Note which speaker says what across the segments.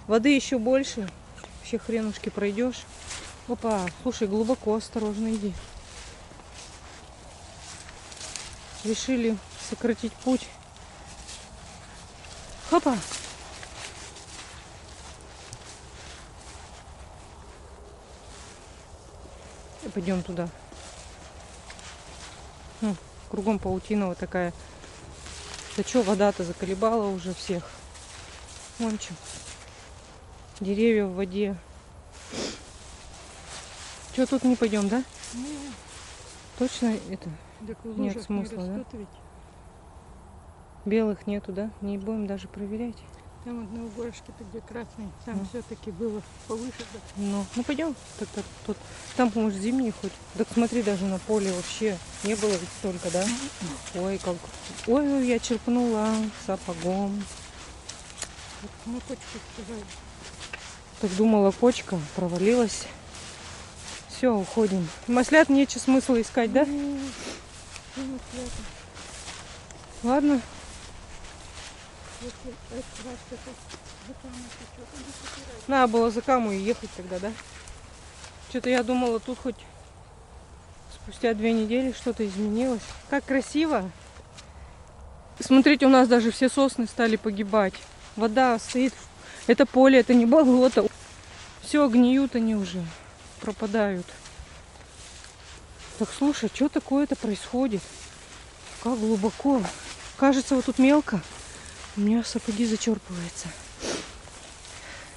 Speaker 1: Воды еще больше. Вообще хренушки пройдешь. Опа, слушай, глубоко, осторожно иди. Решили сократить путь. Хопа. И пойдем туда. Кругом паутина вот такая. Да что, вода-то заколебала уже всех. Вон что. Деревья в воде. Что, тут не пойдем, да?
Speaker 2: Нет.
Speaker 1: Точно это?
Speaker 2: Так в
Speaker 1: Нет
Speaker 2: лужах
Speaker 1: смысла,
Speaker 2: не
Speaker 1: да?
Speaker 2: растут ведь.
Speaker 1: Белых нету, да? Не будем даже проверять.
Speaker 2: Там вот на угорышке-то, где красный, там все-таки было повыше. Да.
Speaker 1: Ну пойдем. Тут. Там, может, зимний хоть. Так смотри, даже на поле вообще не было ведь столько, да? Ой, как. Ой, я черпнула сапогом.
Speaker 2: Вот на кочку сказали.
Speaker 1: Так думала, кочка провалилась. Все, уходим. Маслят нечего смысла искать, да? Ладно. Надо было за Каму и ехать тогда, да? Что-то я думала, тут хоть спустя 2 недели что-то изменилось. Как красиво. Смотрите, у нас даже все сосны стали погибать. Вода стоит. Это поле, это не болото. Все, гниют они уже. Пропадают. Так, слушай, что такое-то происходит? Как глубоко. Кажется, вот тут мелко. У меня сапоги зачерпываются.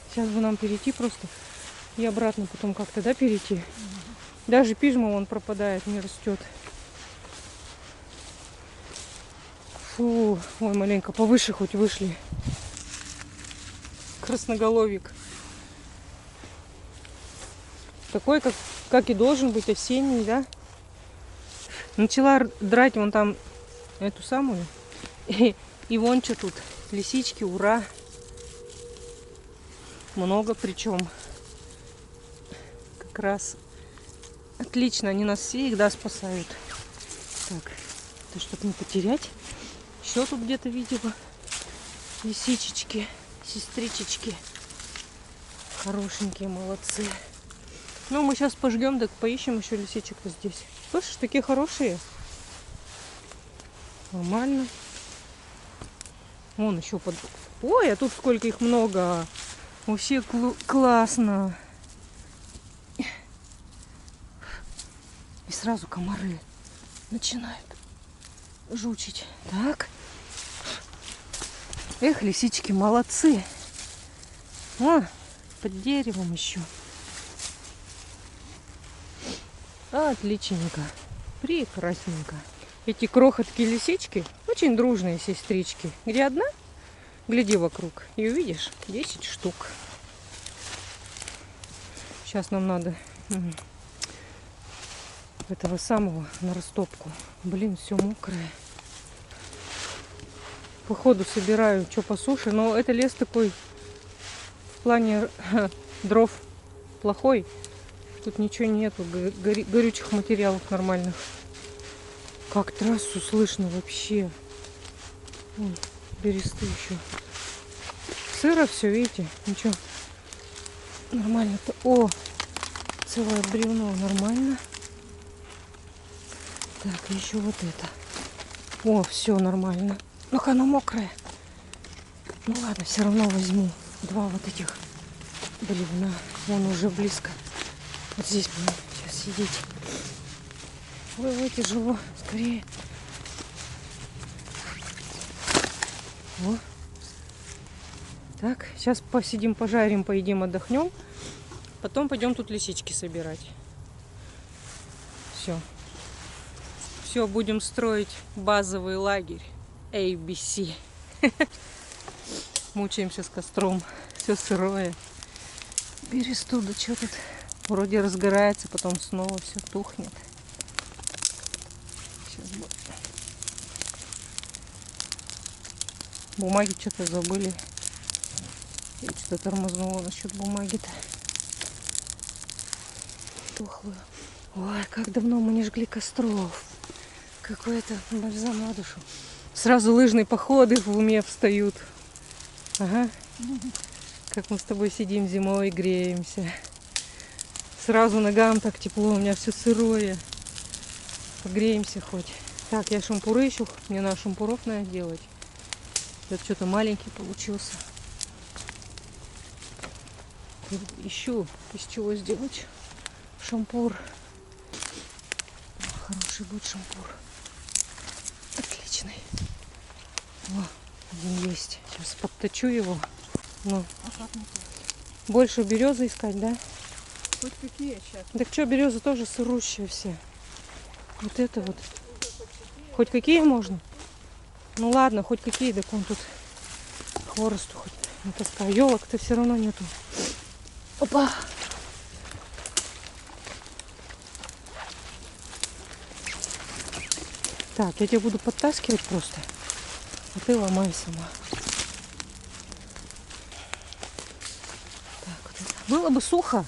Speaker 1: Сейчас бы нам перейти просто. И обратно потом как-то, да, перейти. Даже пижма вон пропадает, не растет. Фу, ой, маленько повыше хоть вышли. Красноголовик. Такой, как и должен быть, осенний, да? Начала драть вон там эту самую. И вон что тут. Лисички, ура. Много причем. Как раз отлично. Они нас всегда спасают. Так, это чтобы не потерять. Еще тут где-то видела лисичечки, сестричечки. Хорошенькие, молодцы. Ну, мы сейчас пожгем, так поищем еще лисичек-то здесь. Слышишь, такие хорошие. Нормально. Вон еще под... Ой, а тут сколько их много. Вообще классно. И сразу комары начинают жучить. Так. Эх, лисички, молодцы. О, под деревом еще. Отличненько. Прекрасненько. Эти крохотки лисички очень дружные сестрички. Где одна, гляди вокруг и увидишь 10 штук. Сейчас нам надо этого самого на растопку. Блин, все мокрое. Походу собираю, что по суше. Но это лес такой в плане дров плохой. Тут ничего нету, горючих материалов нормальных. Как трассу слышно вообще. Вон, бересты еще. Сыро все, видите? Ничего. Нормально-то. О, целое бревно, нормально. Так, еще вот это. О, все нормально. Ну-ка, оно мокрое. Ну ладно, все равно возьму 2 вот этих бревна. Вон уже близко. Вот здесь будем сейчас сидеть. Ой, тяжело. Скорее. О. Так, сейчас посидим, пожарим, поедим, отдохнем. Потом пойдем тут лисички собирать. Все. Все, будем строить базовый лагерь. ABC. Мучаемся с костром. Все сырое. Бересту, да что тут? Вроде разгорается, потом снова все тухнет. Сейчас будет. Бумаги что-то забыли. Я что-то тормознула насчет бумаги-то. Тухлую. Ой, как давно мы не жгли костров. Какой-то бальзам на душу. Сразу лыжные походы в уме встают. Ага. Как мы с тобой сидим зимой, греемся. Сразу ногам так тепло, у меня все сырое. Погреемся хоть. Так, я шампуры ищу. Мне надо шампуров надо делать. Это что-то маленький получился. Ищу, из чего сделать шампур. Хороший будет шампур. Отличный. О, один есть. Сейчас подточу его. Ну, больше березы искать, да?
Speaker 2: Хоть какие сейчас.
Speaker 1: Так что, березы тоже сырущие все. Вот это вот. Хоть какие можно? Ну ладно, хоть какие, так он тут хворосту хоть натаскаю. Елок-то все равно нету. Опа! Так, я тебя буду подтаскивать просто. А ты ломай сама. Так, вот это. Было бы сухо.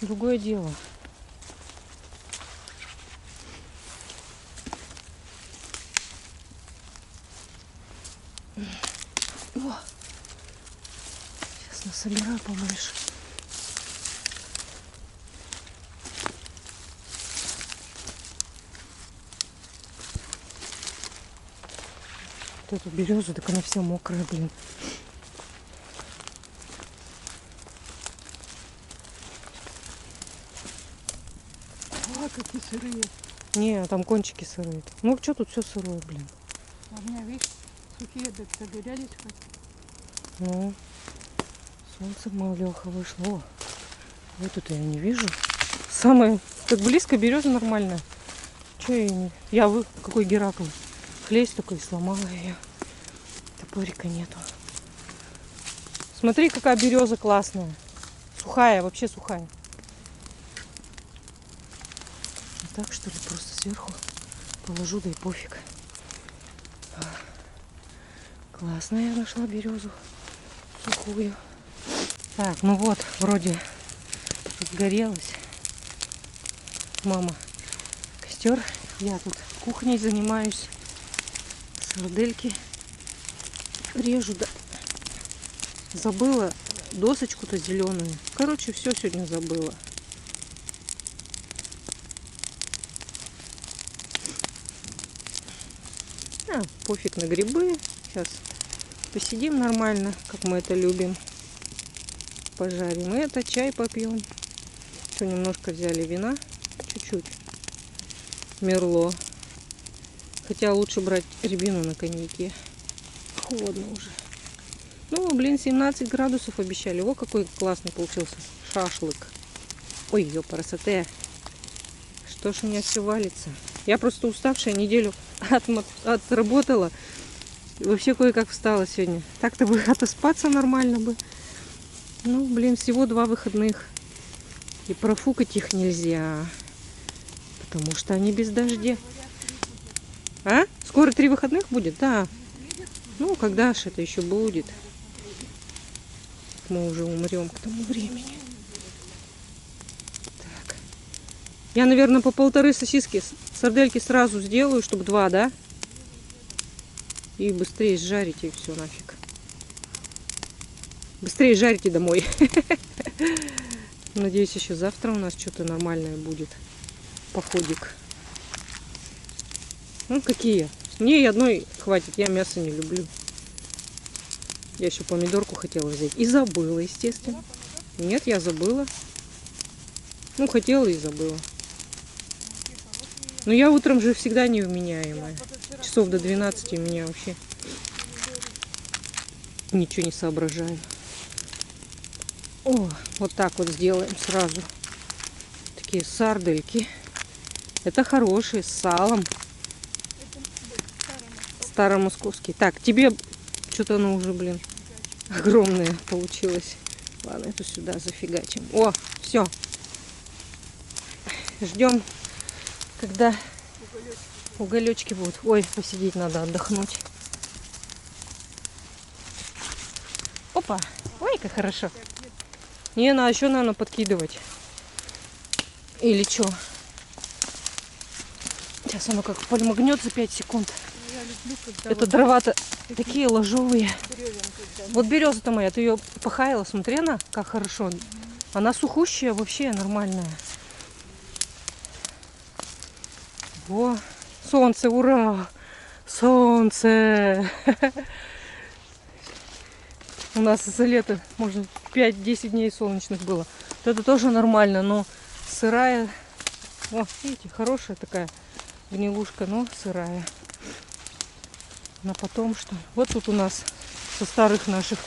Speaker 1: Другое дело. О! Сейчас насобираю побольше. Вот эту березу, так она вся мокрая, блин.
Speaker 2: О, какие сырые.
Speaker 1: Не, там кончики сырые. Ну что тут все сырое, блин.
Speaker 2: А у меня, видишь, сухие так загорелись хоть.
Speaker 1: Ну, солнце малёха вышло. О, вот это я не вижу. Самое, так близко береза нормальная. Че я не... какой Геракл. Хлесть такой, сломала ее. Топорика нету. Смотри, какая береза классная. Сухая, вообще сухая. Вот так, что ли, просто сверху положу, да и пофиг. Классная я нашла березу. Сухую. Так, ну вот, вроде сгорелась. Мама костер. Я тут кухней занимаюсь. Сардельки режу, да. Забыла досочку-то зеленую. Короче, все сегодня забыла. Пофиг на грибы. Сейчас посидим нормально, как мы это любим. Пожарим это, чай попьем. Еще немножко взяли вина. Чуть-чуть. Мерло. Хотя лучше брать рябину на коньяке. Холодно уже. Ну, блин, 17 градусов обещали. О, какой классный получился шашлык. Ой, ёпарасоте. Что ж у меня все валится? Я просто уставшая, неделю отработала. И вообще кое-как встала сегодня. Так-то бы отоспаться нормально бы. Ну, блин, всего 2 выходных. И профукать их нельзя. Потому что они без дождя. А? Скоро 3 выходных будет? Да. Ну, когда ж это еще будет? Мы уже умрем к тому времени. Так. Я, наверное, по 1,5 сосиски сардельки сразу сделаю, чтобы 2, да? И быстрее сжарите, и все нафиг. Быстрее жарите домой. Надеюсь, еще завтра у нас что-то нормальное будет. Походик. Ну, какие? Мне и одной хватит, я мясо не люблю. Я еще помидорку хотела взять. И забыла, естественно. Нет, я забыла. Ну, хотела и забыла. Но я утром же всегда невменяемая. Часов до 12 у меня вообще ничего не соображаю. О, вот так вот сделаем сразу. Такие сардельки. Это хорошие, с салом. Старомосковский. Так, тебе что-то оно уже, блин, огромное получилось. Ладно, эту сюда зафигачим. О, все. Ждем, когда уголечки будут. Ой, посидеть надо, отдохнуть. Опа. Ой, как хорошо. Не, надо еще, наверное, подкидывать. Или что? Сейчас оно как пальмагнет за 5 секунд.
Speaker 2: Я люблю, когда
Speaker 1: Это дрова-то Такие ложовые. Вот береза-то моя, ты ее похаяла, смотри она, как хорошо. Она сухущая, вообще нормальная. Во, солнце, ура! Солнце! У нас за лето, может, 5-10 дней солнечных было. Вот это тоже нормально, но сырая. О, видите, хорошая такая гнилушка, но сырая. На потом что? Вот тут у нас со старых наших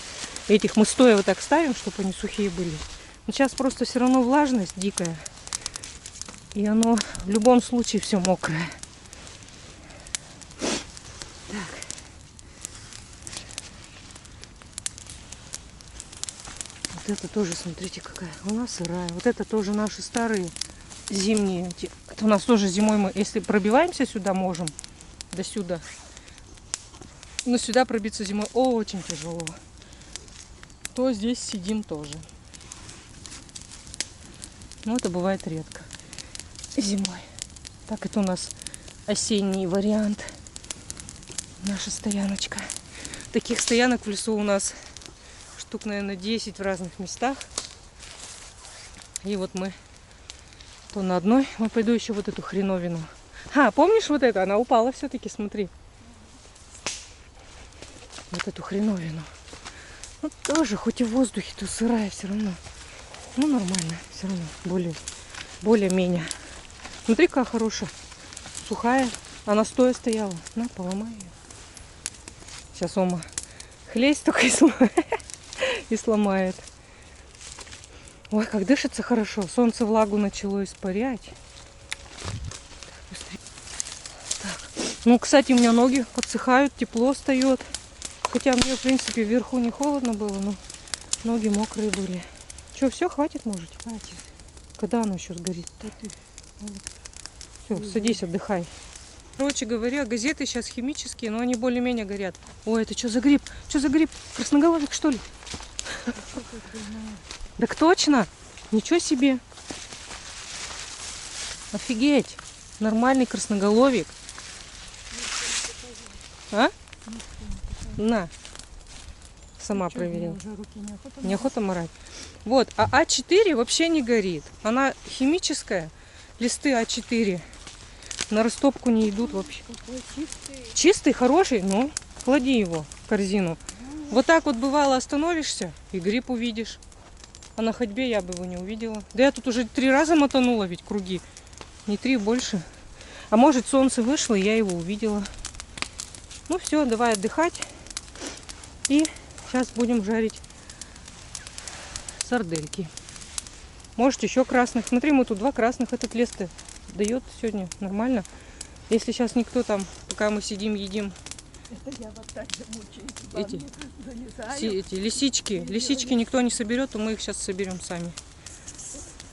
Speaker 1: этих мы стоя вот так ставим, чтобы они сухие были. Но сейчас просто все равно влажность дикая. И оно в любом случае все мокрое. Так. Вот это тоже, смотрите, какая. У нас сырая. Вот это тоже наши старые зимние. Это у нас тоже зимой мы, если пробиваемся сюда, можем. До сюда. Но сюда пробиться зимой очень тяжело. То здесь сидим тоже. Но это бывает редко. Зимой. Так, это у нас осенний вариант. Наша стояночка. Таких стоянок в лесу у нас штук, наверное, 10 в разных местах. И вот мы то на одной. Вот пойду еще вот эту хреновину. Помнишь вот это? Она упала все-таки, смотри. Вот эту хреновину. Вот тоже, хоть и в воздухе, то сырая все равно. Ну, нормально, все равно. Более-менее. Смотри, какая хорошая. Сухая. Она стоя стояла. На, поломай ее. Сейчас Ома хлесть только и сломает. Ой, как дышится хорошо. Солнце влагу начало испарять. Так. Ну, кстати, у меня ноги подсыхают, тепло встает. Хотя мне, в принципе, вверху не холодно было, но ноги мокрые были. Что, все, хватит, может?
Speaker 2: Хватит.
Speaker 1: Когда оно еще сгорит?
Speaker 2: Да ты.
Speaker 1: Все, садись, отдыхай. Короче говоря, газеты сейчас химические, но они более-менее горят. Ой, это что за гриб? Что за гриб? Красноголовик, что ли? Так точно? Ничего себе. Офигеть. Нормальный красноголовик. А? На. Сама проверила. Неохота морать. Вот, а А4 вообще не горит. Она химическая. Листы А4 на растопку не идут вообще. Чистый, хороший, ну, клади его в корзину. Вот так вот бывало остановишься и гриб увидишь. А на ходьбе я бы его не увидела. Да я тут уже 3 раза мотанула ведь круги. Не 3, больше. А может, солнце вышло, и я его увидела. Ну все, давай отдыхать. И сейчас будем жарить сардельки. Может, еще красных. Смотри, мы тут 2 красных. Этот лес-то дает сегодня нормально. Если сейчас никто там, пока мы сидим, едим,
Speaker 2: Это я вот так же мучаюсь.
Speaker 1: эти лисички никто не соберет, то мы их сейчас соберем сами.